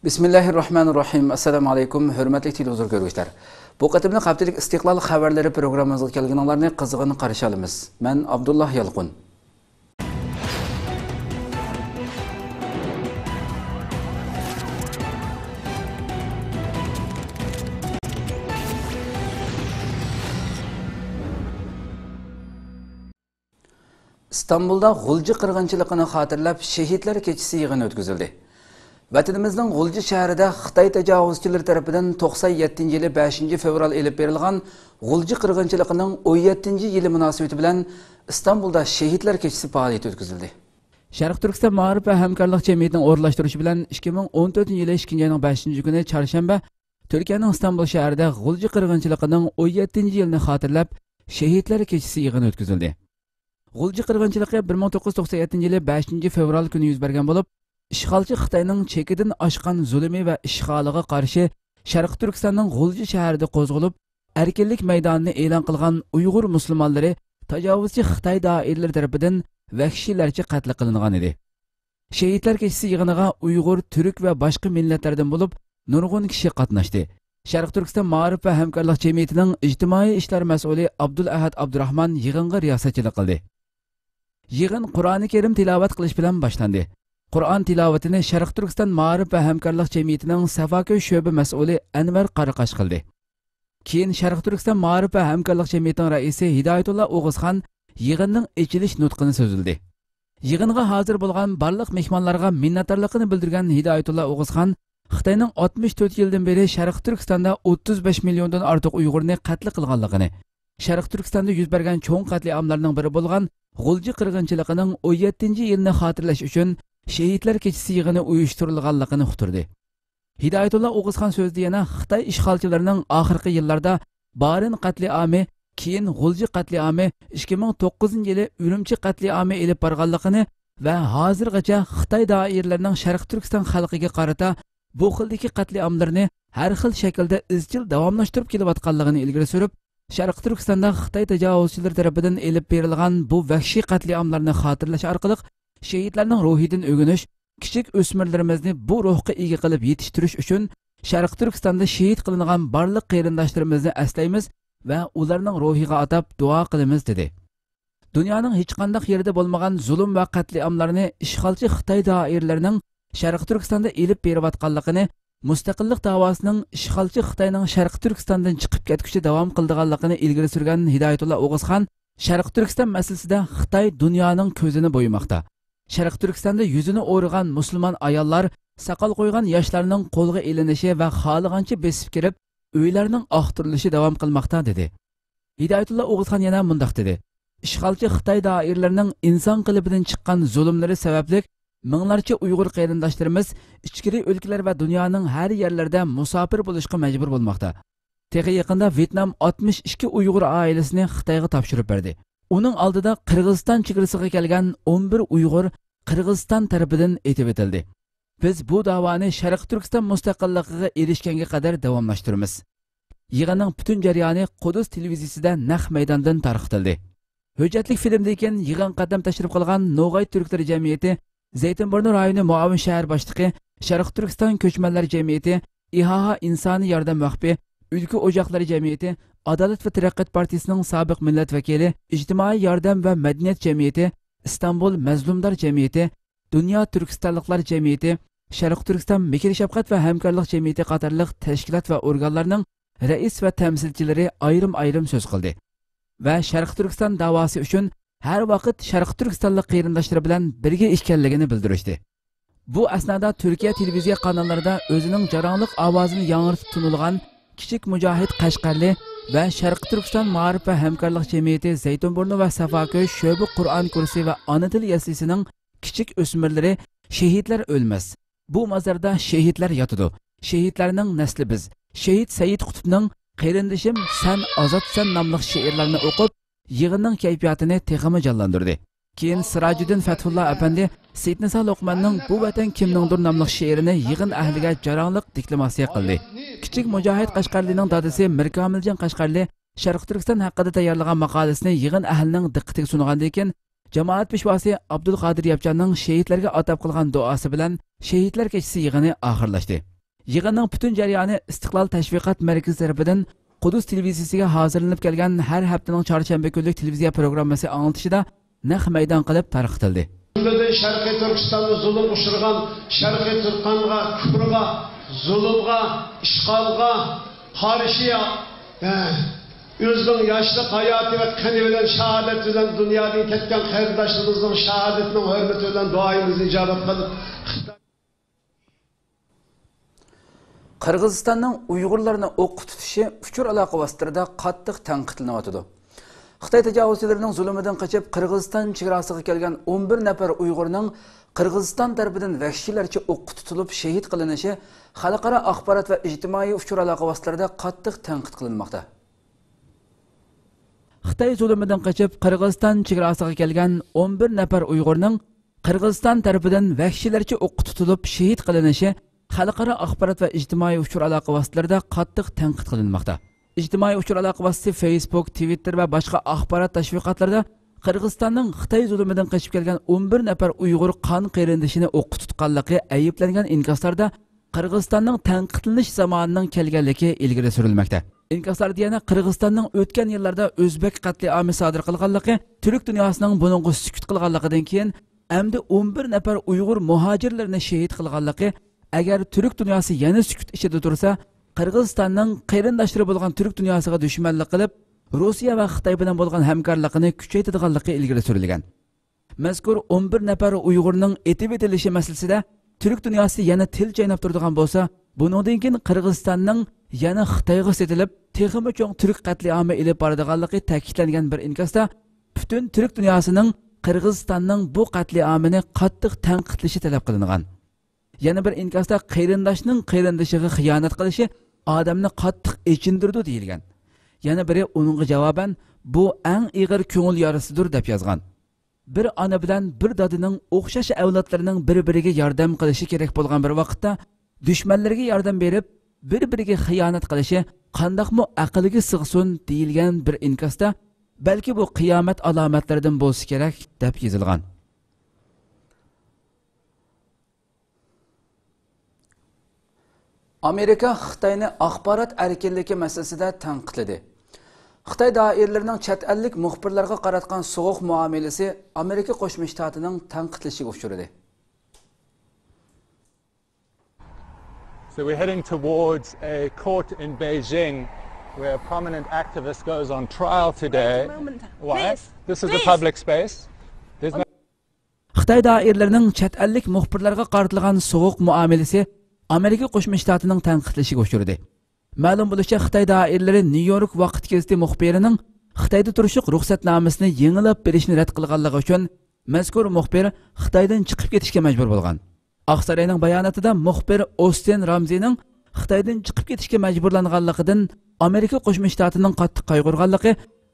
Bismillahirrahmanirrahim. Assalamu alaykum, hurmatli televizor ko'ruvchilar. Bu qatimli haftalik istiqlol xabarlari programmamizga kelganlarni qiziqarli qarshi olamiz. Men Abdullah Yalqun. İstanbulda G'ulji qirg'inchiligini xotirlab shahidlar kechasi yig'ini o'tkazildi. Vatanimizning G'ulji shahrida Xitoy tajovuzchilari tomonidan 97-yili 5-fevral elib berilgan G'ulji qirg'inchiligining 17-yili munosabati bilan İstanbulda shahidlar kechasi faoliyati o'tkazildi. Sharq Turkiston ma'rif va hamkorlik jamiyatining o'rlashtirishi bilan 2014-yili 2-oyning 5-kuni chorshanba Turkiyaning İstanbul shahrida G'ulji qirg'inchiligining 17-yilini xotirlab shahidlar kechasi yig'ini o'tkazildi. G'ulji qirg'inchiligi 1997-yili 5-fevral kuni yuz bergan bo'lib, ishg'olchi Xitoyning chekidan oshgan zulmi va ishg'oliga qarshi Sharq Turkistonning G'ulji shahrida qo'zg'alib, erkinlik maydonini e'lon qilgan Uyg'ur musulmonlari tajovuzchi Xitoy doiralari tomonidan vahshiylarcha qatl qilingan edi. Shahidlar kechasi yig'iniga Uyg'ur, turk va boshqa millatlardan bo'lib, nurg'un kishi qatnashdi. Sharq Turkiston ma'rif va hamkorlik jamiyatining ijtimoiy ishlar mas'uli Abdul Ahad Abdurahmon yig'inga riyosatchilik qildi. Yig'in Qur'oni Karim tilovat qilish bilan boshlandi. Qur'on tilovatini Sharq Turkiston ma'rif va hamkorlik jamiyatining Safaköy sho'ba mas'uli Anvar Qaraqash qildi. Keyin Sharq Turkiston ma'rif va hamkorlik jamiyatining raisi Hidoyatullo O'g'izxon yig'inning ochilish nutqini so'zildi. Yig'inga hozir bo'lgan barliq mehmonlarga minnatdorligini bildirgan Hidoyatullo O'g'izxon Xitoyning 64 yildan beri Sharq Turkistonda 35 milliondan ortiq Uyg'urni qatl qilganligini, Sharq Turkistonda yuz bergan cho'ng qatliamlarning biri bo'lgan G'ulji qirg'inchiligining 17-yilini xotirlash uchun shahidlar kechasi yig'ini uyushtirilganligini uqtirdi. Hidoyatullo O'g'izxon so'zida yana Xitoy ishg'olchilarining oxirgi yillarda Barin qatliami, keyin G'ulji qatliami, 2009-yili Urumchi qatliami elib borganligini va hozirgacha Xitoy doiralarining Sharq Turkiston xalqiga qarata bu xildagi qatliamlarni har xil shaklda izchil davomlashtirib kelayotganligini ilgari surib, Sharq Turkistonda Xitoy tajovuzchilari tomonidan elib berilgan bu vahshiy qatliamlarni xotirlash orqali shahidlarning ruhidan o'g'inish, kichik o'smirlarimizni bu ruhga ega qilib yetishtirish uchun Sharq Turkistonda shahid qilingan barliq qarindoshlarimizni aslaymiz va ularning ruhiga atab duo qilamiz dedi. Dunyoning hech qanday yerida bo'lmagan zulm va qatliamlarni ishg'olchi Xitoy doiralarining Sharq Turkistonda elib berayotganligini, mustaqillik davosining ishg'olchi Xitoyning Sharq Turkistondan chiqib ketguchi davom qildiganligini ilgari surgan Hidoyatullo O'g'izxon, Sharq Turkiston masalasida Xitoy dunyoning ko'zini bo'ymoqda. Sharq Turkistonda yuzini o'rg'an musulmon ayollar, saqal qo'ygan yoshlarning qo'lga ilinishi va xohlagancha besib kirib, uylarning oqtirilishi davom qilmoqda dedi. Hidoyatullo O'g'izxon yana mundaq dedi: ishg'olchi Xitoy doiralarining inson qalbidan chiqqan zulmlari sababli minglarcha Uyg'ur qarindoshlarimiz ichkiri o'lkalar va dunyoning har yerlarida musofir bo'lishga majbur bo'lmoqda. Texi yaqinda Vyetnam 62 Uyg'ur oilasini Xitoyga topshirib berdi. Uning oldida Qirg'iziston chegarasiga kelgan 11 Uyg'ur Qirg'iziston tarafidan etib etildi. Biz bu davoni Sharq Turkiston mustaqilligiga erishganga qadar davomlashtiramiz. Yig'inning butun jarayoni Qudus televiziyasida naq maydondan tarqatildi. Hujjatli filmdan keyin yig'in qadam tashrif qilgan No'g'ay turklar jamiyati, Zaytunburnu rayoni muavin shahar boshlig'i, Sharq Turkiston ko'chmanlar jamiyati, İHA insoniy yordam vaqfi, Ulku o'joqlari jamiyati, Adolat va taraqqiyot partiyasining sobiq millat vakili, ijtimoiy yordam va madaniyat jamiyati, İstanbul mazlumlar jamiyati, Dunyo turkistonliklar jamiyati, Sharq Turkiston mehr shafqat va hamkorlik jamiyati qatorliq tashkilot va organlarning rais va tamsilchilari ayrim so'z qildi va Sharq Turkiston da'vosi uchun har vaqt Sharq Turkistonlik qarindoshlari bilan birga ekanligini bildirishdi. Bu asnoda Turkiya televiziya kanallarida o'zining jaranglik ovozini yangiritib tunilgan kichik mujohid Qashqarli va Sharq Turkiston ma'rif va hamkorlik jamiyati Zaytunburnu va Safaköy sho'ba Qur'on kursi va ona til yasisining kichik o'smirlari shahidlar o'lmas. Bu mazarda shahidlar yotidi. Shahidlarning nasli biz. Shahid Said Qutbning Qarindishim san ozodsan nomli she'rlarini o'qib, yig'inning kayfiyatini texmi jonlantirdi. Keyin Sirajuddin Fathullah apandi Saidnisa Luqmanning Bu vatan kimningdir nomli she'rini yig'in ahliga jaranglik deklamatsiya qildi. Kichik mujohid Qashqarlining dadasi Mirkamiljon Qashqarli Sharq Turkiston haqida tayyorlagan maqolasini yig'in ahlining diqqatiga sungandan keyin jamoat peshvosi Abdul Qodir Yapjanning shahidlarga atab qilgan duosi bilan shahidlar kechasi yig'ini oxirlashdi. Yig'inning butun jarayoni Istiqlol tashviqot markazi tomonidan Qudus televiziyasiga hozirlanib kelgan har haftaning chorshanba kunlik televiziya programmasi anglitishida naq maydon qilib tarqatildi. Sharqiy Turkistonda zulm uchirgan, Sharqiy Turkistonga, kufrga, zulmga, ishg'olga qarshi o'zining yoshlik hayoti va qani bilan shahodat bilan dunyodan ketgan qarindoshimizning shahodatining hurmati bilan duoyimizni ijobat qilib Qirg'izistonning Uyg'urlarni o'qqa tutishi uchur aloqa vositalarida qattiq tanqidlanyotdi. Xitoy tajovuzchilarining zulmidan qochib Qirg'iziston chegarasiga kelgan 11 nafar Uyg'urning Qirg'iziston tarafidan vahshiylarcha o'qqa tutilib shahid qilinishi xalqaro axborot va ijtimoiy uchur aloqa vositalarida qattiq tanqid qilinmoqda. Xitoy zulmidan qochib Qirg'iziston chegarasiga kelgan 11 nafar Uyg'urning Qirg'iziston tarafidan vahshiylarcha o'qqa tutilib shahid qilinishi xalqaro axborot va ijtimoiy uchur aloqa vositalarida qattiq tanqid qilinmoqda. İctimai uchur aloqa vositasi Facebook, Twitter va boshqa axborot tashviqotlarida Qirg'izistonning Xitoy zulmidan qochib kelgan 11 nafar Uyg'ur qon qarindishini o'qqa tutganligi ayblangan inkoslarda Qirg'izistonning tanqidlanish zamonining kelganligi ilgari surilmoqda. İnkoslarda yana Qirg'izistonning o'tgan yillarda o'zbek qatliami sodir qilganligi, Turk dunyosining buningga sukut qilganligidan keyin endi 11 nafar Uyg'ur muhojirlarni shahid qilganligi, agar Turk dunyosi yana sukut ichida tursa, Qirg'izistonning qarindoshlari bo'lgan Turk dunyosiga dushmanlik qilib, Rossiya va Xitoy bilan bo'lgan hamkorlikni kuchaytirganligi ilgari surilgan. Mazkur 11 nafar Uyg'urning etib etilishi masalasida Turk dunyosi yana til chaynab turadigan bo'lsa, buningdan keyin Qirg'izistonning yana Xitoyga setilib, texmi cho'ng Turk qatlami ilib boradiganligi ta'kidlangan bir inkosda, butun Turk dunyosining Qirg'izistonning bu qatliamini qattiq tanqidlashi talab qilingan. Yana bir inkosda qarindoshning qarindoshiga xiyonat qilishi odamni qattiq echindirdi deyilgan. Yana biri uningga javoban bu eng ig'ir ko'ngil yarasidir deb yozgan. Bir ona bilan bir dodining o'xshash avlodlarining bir-biriga yordam qilishi kerak bo'lgan bir vaqtda dushmanlarga yordam berib, bir-biriga xiyonat qilishi qandoqmi aqliga sig'sin deyilgan bir inkosda, balki bu qiyomat alomatlaridan bo'lsa kerak deb yozilgan. Amerika Xitoyni axborot erkinligi masalasida tanqidladi. Xitoy doiralarining chet ellik muxbirlarga qaratgan sovuq muomalasi Amerika Qo'shma Shtatlarining tanqidlashiga uchradi. So we're heading towards a court in Beijing where a prominent activist goes on trial today. Why? This is a public space. Xitoy doiralarining chet ellik muxbirlarga qaratilgan sovuq muomalasi Amerika Qo'shma Shtatlarining tanqidlashiga uchradi. Ma'lum bo'lishicha, Xitoy doiralari New York vaqt gazeti muxbirining Xitoyda turishlik ruxsatnomasini yengilab berishni rad qilganligi uchun mazkur muxbir Xitoydan chiqib ketishga majbur bo'lgan. Oqsaroyning bayonotida muxbir Austin Ramseyning Xitoydan chiqib ketishga majburlanganligidan Amerika Qo'shma Shtatlarining qattiq qayg'urganligi,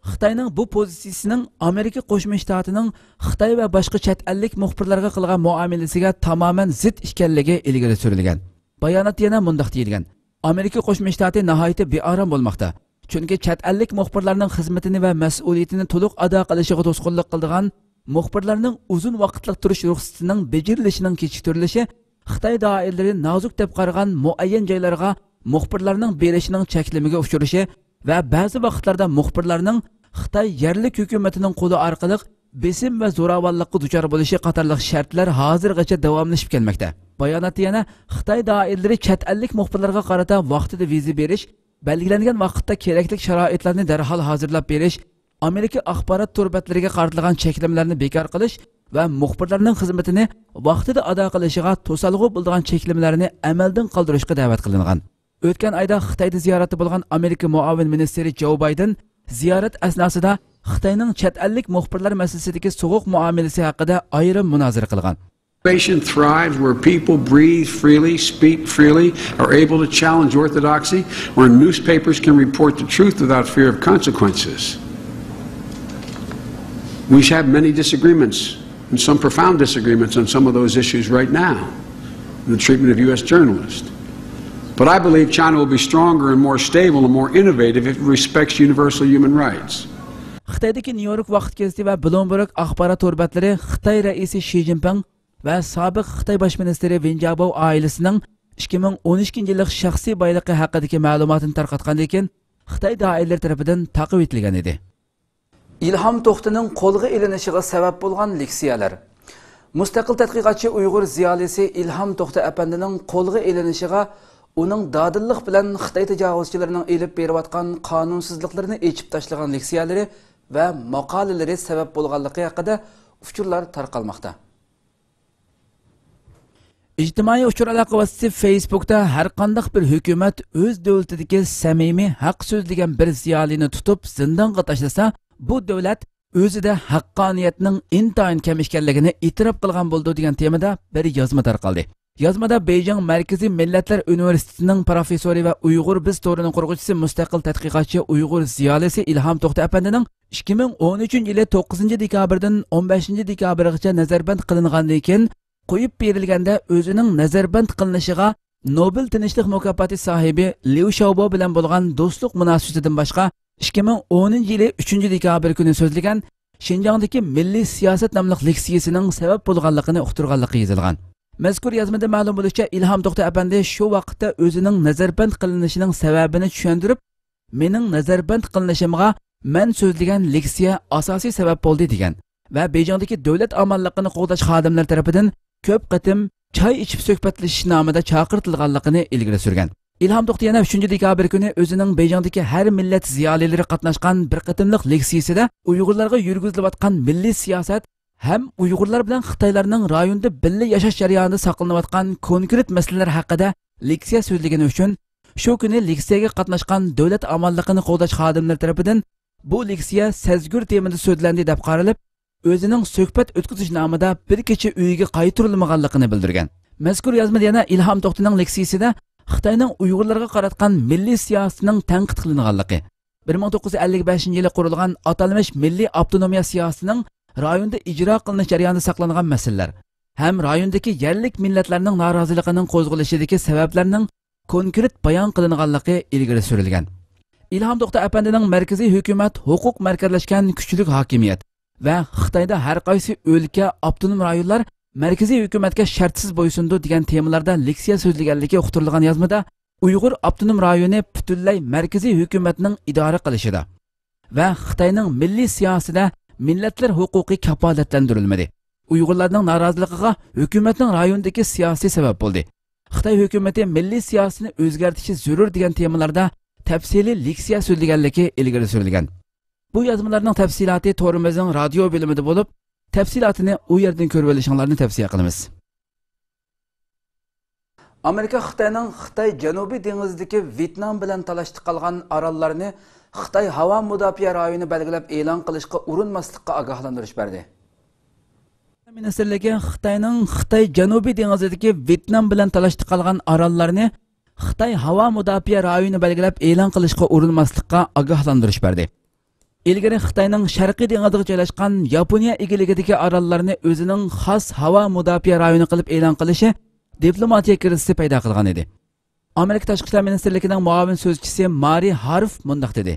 Xitoyning bu pozitsiyasining Amerika Qo'shma Shtatlarining Xitoy va boshqa chet ellik muxbirlarga qilgan muomalasiga tamoman zid ekanligi ilgari surilgan. Bayonot yana mundaq deyilgan. Amerika Qo'shma Shtatlari nihoyatda beorom bo'lmoqda. Chunki chet ellik muxbirlarning xizmatini va mas'uliyatini to'liq ado qilishiga to'sqinlik qildigan muxbirlarning uzun vaqtlik turish ruxsatining bejirilishining kechiktirilishi, Xitoy doiralari nozuk deb qaragan muayyan joylarga muxbirlarning berishining cheklimiga uchrashi va ba'zi vaqtlarda muxbirlarning Xitoy yerlik hukumatining qo'li orqali besim va zo'ravonlikqa duchor bo'lishi qatorliq shartlar hozirgacha davomlashib kelmoqda. Bayonotda yana Xitoy doiralari chet ellik muxbirlarga qarata vaqtida viza berish, belgilangan vaqtda kerakli sharoitlarni darhol hozirlab berish, Amerika axborot turbatlariga qaratilgan cheklimlarni bekor qilish va muxbirlarning xizmatini vaqtida ado qilishiga to'salg'u bo'lgan cheklimlarni amaldan qoldirishga da'vat qilingan. O'tgan oyda Xitoyda ziyorati bo'lgan Amerika muavin ministri Joe Biden ziyorat asnosida Xitoyning chet ellik muxbirlar masalasidagi sovuq muomalasi haqida ayrim munozara qilgan. Nation thrives where people breathe freely, speak freely, are able to challenge orthodoxy, where newspapers can report the truth without fear of consequences. We have many disagreements, and some profound disagreements on some of those issues right now, in the treatment of U.S. journalists. But I believe China will be stronger and more stable and more innovative if it respects universal human rights. Xitoydagi New York vaqt gazeti va Bloomberg axborot turbatlari Xitoy raisi Xi Jinping va sobiq Xitoy bosh ministri Wen Jiabao oilasining 2012 yillik shaxsiy boyligi haqidagi ma'lumotni tarqatgandan keyin Xitoy doiralari tomonidan taqib etilgan edi. İlham To'xtining qo'lga ilinishiga sabab bo'lgan leksiyalar. Mustaqil tadqiqotchi Uyg'ur ziyolisi İlham To'xti apandining qo'lga ilinishiga uning dadillik bilan Xitoy tajovuzchilarining elib berayotgan qonunsizliklarini echib tashlagan leksiyalari va maqolalari sabab bo'lganligi haqida uchurlar tarqalmoqda. İjtimoiy uchur aloqa vositasi Facebookda har qanday bir hukumat o'z davlatidagi samimiy haq so'zlagan bir ziyolini tutib zindonga tashlasa, bu davlat o'zida haqqoniyatning intayin kam ekanligini e'tirof qilgan bo'ldi degan temada bir yozma tarqaldi. Yozmada Beijing Markaziy Millatlar Universitetining professori va Uyg'ur biz to'rining qurg'uvchisi mustaqil tadqiqotchi Uyg'ur ziyolisi İlham To'xti apandining 2013 yili 9 dekabrdan 15 dekabrgacha nazarband qilingandan keyin qo'yib berilganda o'zining nazarband qilinishiga Nobel tinchlik mukofoti sohibi Liu Xiaobo bilan bo'lgan do'stlik munosabatidan boshqa 2010 yili 3 dekabr kuni so'zlagan Xinjiangdagi milliy siyosat nomli leksiyasining sabab bo'lganligini uqtirganligi yozilgan. Mazkur yozmada ma'lum bo'lishicha İlham To'xti apandi shu vaqtda o'zining nazarband qilinishining sababini tushuntirib, "Mening nazarband qilinishimga men so'zlagan leksiya asosiy sabab bo'ldi" degan va Beijingdagi davlat amonligini qo'g'dash xodimlari tomonidan ko'p qatim choy ichib suhbatlashish nomida chaqirtilganligini ilgari surgan. İlham To'xti yana 3 dekabr kuni o'zining Beijingdagi har millat ziyolilari qatnashgan bir qatimliq leksiyasida Uyg'urlarga yurgizilayotgan milliy siyosat ham Uyg'urlar bilan Xitoylarning rayonda birga yashash jarayonida saqlanayotgan konkret masalalar haqida leksiya so'zlagani uchun shu kuni leksiyaga qatnashgan davlat amonligini qo'g'dash xodimlari tomonidan bu leksiya sezgur temada so'zlandi deb qaralib, o'zining suhbat o'tkazish nomida bir kecha uyiga qaytarilmaganligini bildirgan. Mazkur yozmada yana İlham To'xtining leksiyasida Xitoyning Uyg'urlarga qaratgan milliy siyosatining tanqid qilinganligi, 1955-yili qurilgan atalmish milliy avtonomiya siyosatining rayonda ijro qilinish jarayonida saqlangan masalalar ham rayondagi yerlik millatlarning noroziligining qo'zg'alishidagi sabablarning konkret bayon qilinganligi ilgari surilgan. İlham To'xti apandining markaziy hukumat huquq markazlashgan kuchlik hokimiyat va Xitoyda har qaysi o'lka avtonom rayonlar markaziy hukumatga shartsiz bo'ysundi degan temalarda leksiya so'zlaganligi uqtirilgan yozmada Uyg'ur avtonom rayoni butunlay markaziy hukumatning idora qilishida va Xitoyning milliy siyosatida millatlar huquqi kafolatlantirilmadi. Uyg'urlarning noroziligiga hukumatning rayondagi siyosiy sabab bo'ldi. Xitoy hukumati milliy siyosatni o'zgartirishi zarur degan temalarda tafsiliy leksiya so'zlaganligi ilgari surilgan. Bu yozmalarning tafsiloti to'rimizning radio bo'limida bo'lib, tafsilotini u yerdan ko'rib olishingizni tavsiya qilamiz. Amerika Xitoyning Xitoy Janubiy dengizidagi Vyetnam bilan talashib qolgan orollarni Xitoy havo mudofaa rayoni belgilab e'lon qilishga urinmaslikka ogohlantirish berdi. Ministerligi Xitoyning Xitoy Janubiy dengizidagi Vyetnam bilan talashib qolgan orollarni Xitoy havo mudofaa rayoni belgilab e'lon qilishga urinmaslikka ogohlantirish berdi. Ilgari Xitoyning Sharqiy dengizida joylashgan Yaponiya egiligidagi orollarni o'zining xos havo mudofaa rayoni qilib e'lon qilishi diplomatiya krizisi paydo qilgan edi. Amerika Tashqi ishlar ministrligining muavin so'zchisi Mari Harf mundaq dedi.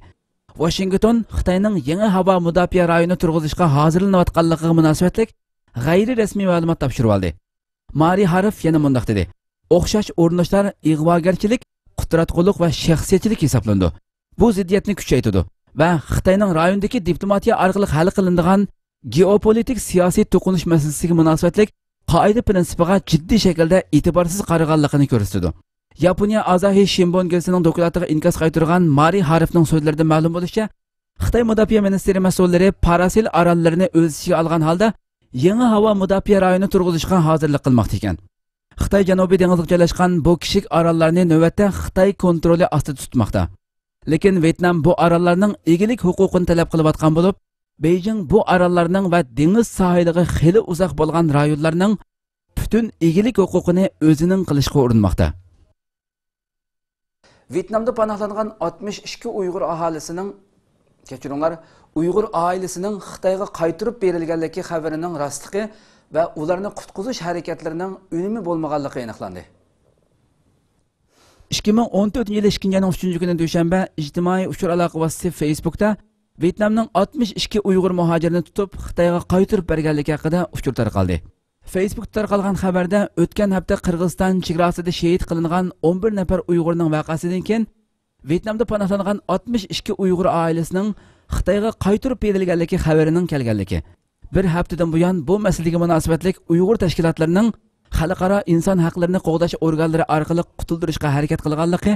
Washington Xitoyning yangi havo mudofaa rayoni turg'izishga hozirlanayotganligiga munosabatlik g'ayri rasmiy ma'lumot topshirib oldi. Mari Harf yana mundaq dedi. O'xshash o'rinlashlar ig'vogarchilik, qudratqullik va shaxsiyatchilik hisoblandi. Bu ziddiyatni kuchaytirdi va Xitoyning rayondagi diplomatiya orqali hal qilinadigan geopolitik siyosiy to'qinish masalasiga munosabatlik qoida prinsipiga jiddiy shaklda e'tiborsiz qaraganligini ko'rsatdi. Yaponiya Asahi Shimbun gazetining doklatiga inkos qaytargan Mari Harfning so'zlarida ma'lum bo'lishicha, Xitoy mudofaa ministri mas'ullari Parasil orollarini o'z ichiga olgan holda yangi havo mudofaa rayoni turg'izishga hozirlik qilmoqda ekan. Xitoy Janubiy dengizida joylashgan bu kichik orollarni navbatda Xitoy kontroli ostida tutmoqda. Lekin Vyetnam bu orollarning egilik huquqini talab qilayotgan bo'lib, Beijing bu orollarning va dengiz sohiliga xili uzoq bo'lgan rayonlarning butun egilik huquqini o'zining qilishga urinmoqda. Vyetnamda panohlangan 62 Uyg'ur aholisining Uyg'ur oilasining Xitoyga qaytirib berilganligi xabarining rostligi va ularni qutqizish harakatlarining unumi bo'lmaganligi aniqlandi. 2014 yili 2-3 dushanba ijtimoiy uchur aloqa vositasi Facebookda Vyetnamning 62 Uyg'ur muhojirini tutib Xitoyga qaytirib berganligi haqida uchur tarqaldi. Facebookda tarqalgan xabarda o'tgan hafta Qirg'iziston chegarasida shahid qilingan 11 nafar Uyg'urning voqeasidan keyin Vyetnamda panohlangan 62 Uyg'ur oilasining Xitoyga qaytarib berilganligi xabarining kelganligi. Bir haftadan buyon bu masalaga munosabatlik Uyg'ur tashkilotlarining xalqaro inson huquqlarini qo'g'dash organlari orqali qutuldirishga harakat qilganligi,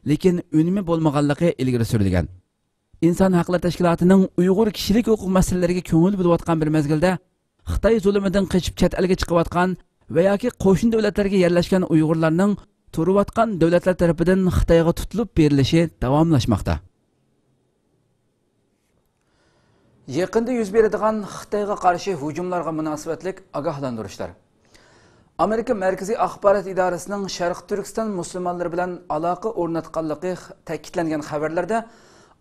lekin unumi bo'lmaganligi ilgari surilgan. İnsan Hakları Teşkilatı'nın Uyghur kişilik hukuk meseleleriga ko'ngil bo'lib bir mezgilda Xitoy zulmidan qochib chet elga chiqayotgan va yoki qo'shni davlatlarga yerlashgan Uyg'urlarning turayotgan davlatlar tarafidan Xitoyga tutilib berilishi davomlashmoqda. Yaqinda yuz beradigan Xitoyga qarshi hujumlarga munosabatlik ogohlantirishlar. Amerika Markaziy axborot idorasining Sharq Turkiston musulmonlari bilan aloqa o'rnatganligi ta'kidlangan xabarlarda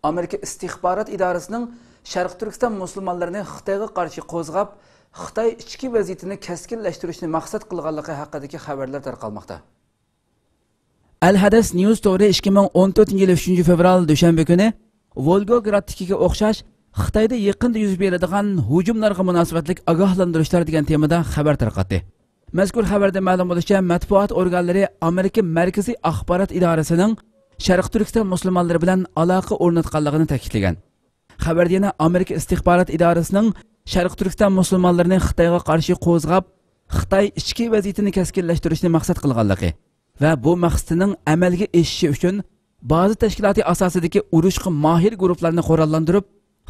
Amerika istixborot idorasining Sharq Turkiston musulmonlarini Xitoyga qarshi qo'zg'ab, Xitoy ichki vaziyatini keskinlashtirishni maqsad qilganligi haqidagi xabarlar tarqalmoqda. Al-Hadas News Story 2014-yil 3 fevral dushanba kuni Volgogradnikiga o'xshash Xitoyda yaqinda yuz beradigan hujumlarga munosabatlik ogohlantirishlar degan temada xabar tarqatdi. Mazkur xabarda ma'lum bo'lishicha, matbuot organlari Amerika Markaziy axborot idorasining Sharq Turkiston musulmonlari bilan aloqa o'rnatganligini ta'kidlagan. Xabarda yana Amerika istixborot idorasining Sharq Turkiston musulmonlarini Xitoyga qarshi qo'zg'ab, Xitoy ichki vaziyatini keskinlashtirishni maqsad qilganligi va bu maqsadining amalga oshishi uchun ba'zi tashkilotlar asosidagi urushga mohir guruhlarni qurollantirib,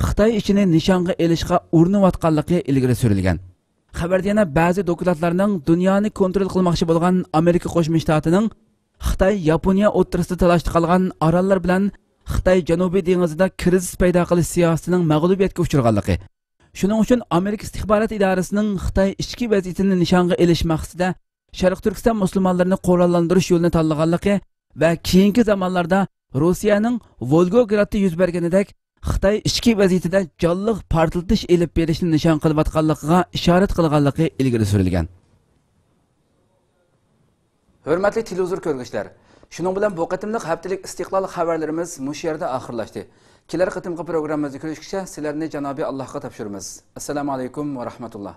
Xitoy ichini nishonga elishga urinayotganligi ilgari surilgan. Xabarda yana ba'zi dokladlarning dunyoni kontrol qilmoqchi bo'lgan Amerika Qo'shma Shtatining Xitoy Yaponiya o'rtasida talashda qolgan orollar bilan Xitoy Janubiy dengizida krizis paydo qilish siyosatining mag'lubiyatga uchraganligi. Shuning uchun Amerika istixborot idorasining Xitoy ichki vaziyatini nishonga elish maqsadida Sharq Turkiston musulmonlarini qo'llantirish yo'lini tanlaganligi va keyingi zamonlarda Rossiyaning Volgogradda yuz berganidek Xitoy ichki vaziyatida jonliq portlatish elib berishni nishon qilayotganligiga ishorat qilganligi ilgari surilgan. Hurmatli televizor ko'rguvchilar, shuning bilan bu qatimliq haftalik istiqlol xabarlarimiz mush yerda oxirlashdi. Kelar qatimqi programmamizda ko'rishguncha sizlarni Janobi Allohga topshiramiz. Assalomu alaykum va rahmatulloh.